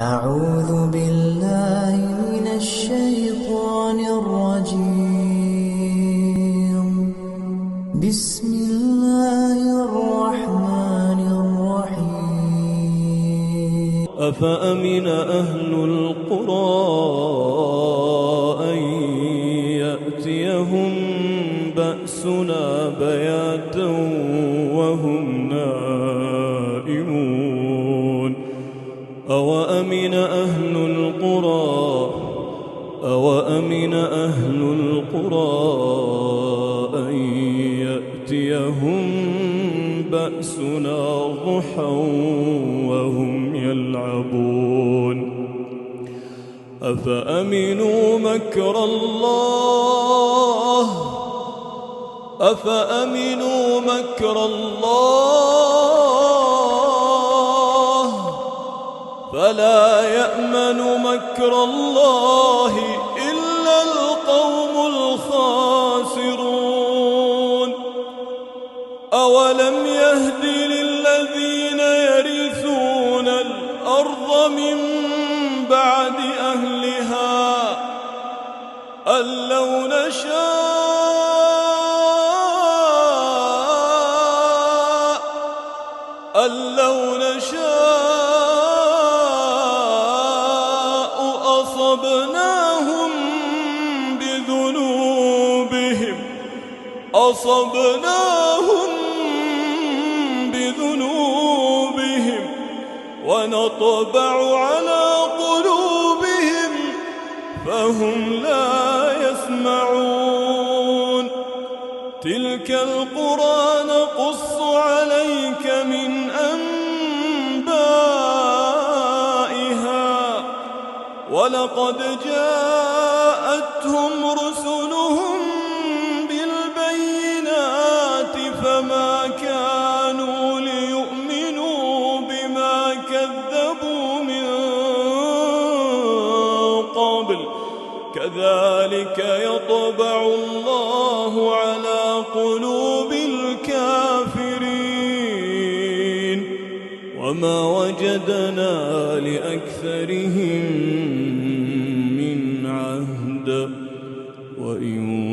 أعوذ بالله من الشيطان الرجيم. بسم الله الرحمن الرحيم. أفأمن أهل القرى أن يأتيهم بأسنا بياتا وهم نائمون أوأمن أهل القرى أن يأتيهم بأسنا ضحى وهم يلعبون أفأمنوا مكر الله فلا يأمن مكر الله إلا القوم الخاسرون أولم يهد للذين يرثون الأرض من بعد أهلها أن لو نشاء أصبناهم بذنوبهم ونطبع على قلوبهم فهم لا يسمعون تلك القرى نقص عليك من أنبائها ولقد جاءتهم رسلهم بالبينات فما كانوا ليؤمنوا بما كذبوا من قبل كذلك يطبع الله على قلوب الكافرين وما وجدنا لأكثرهم من عهد وإن